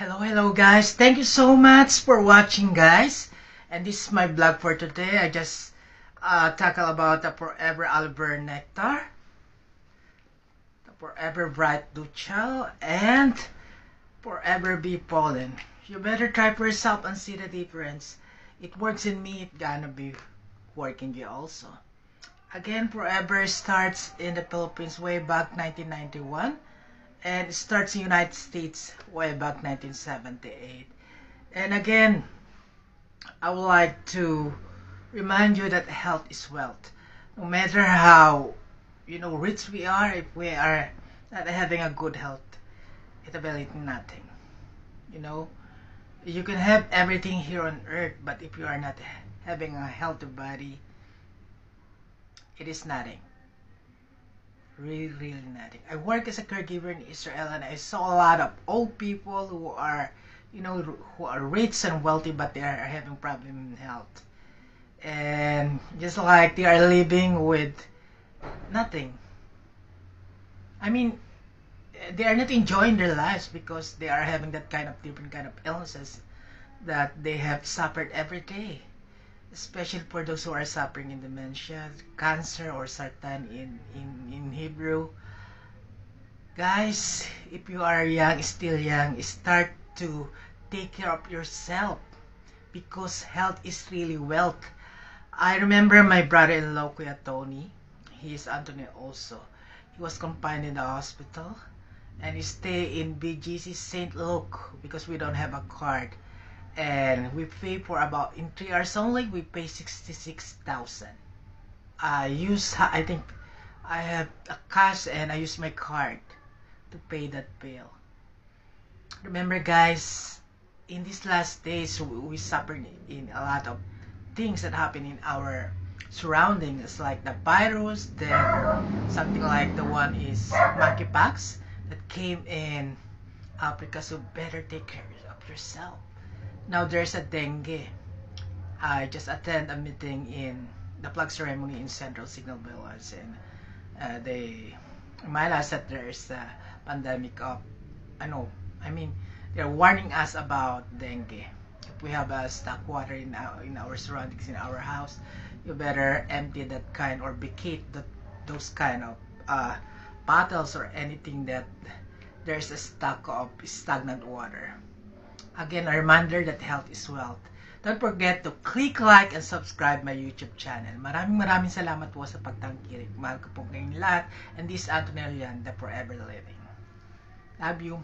Hello guys. Thank you so much for watching, guys. And this is my vlog for today. I just tackle about the Forever Aloe Vera Nectar, the Forever Bright Duchal, and Forever Bee Pollen. You better try for yourself and see the difference. It works in me, it gonna be working you also. Again, Forever starts in the Philippines way back 1991. And it starts in the United States way back 1978. And again, I would like to remind you that health is wealth. No matter how, rich we are, if we are not having a good health, it avails nothing. You can have everything here on earth, but if you are not having a healthy body, it is nothing. Really nothing. I work as a caregiver in Israel, and I saw a lot of old people who are who are rich and wealthy, but they are having problem in health, and just like they are living with nothing. I mean, they are not enjoying their lives because they are having that kind of different kind of illnesses that they have suffered every day, especially for those who are suffering in dementia, cancer, or sartan in Hebrew. Guys, if you are young, still young, start to take care of yourself because health is really wealth. I remember my brother-in-law, Kuya Tony. He is Anthony also. He was confined in the hospital and he stayed in BGC St. Luke because we don't have a card. And we pay for about, in 3 hours only, we pay 66,000. I think I have a cash and I use my card to pay that bill. Remember guys, in these last days, we suffered in a lot of things that happen in our surroundings, like the virus, then something like the one is monkeypox that came in Africa, so better take care of yourself. Now there's a dengue. I just attend a meeting in the flag ceremony in Central Signal Village, and they remind us that there's a pandemic of, they're warning us about dengue. If we have a stock water in our surroundings, in our house, you better empty that kind or vacate those kind of bottles or anything that there's a stock of stagnant water. Again, a reminder that health is wealth. Don't forget to click like and subscribe my YouTube channel. Maraming salamat po sa pagtangkilik. Mahal ko po kayong lahat. And this is Antonio Yan, the Forever Living. Love you.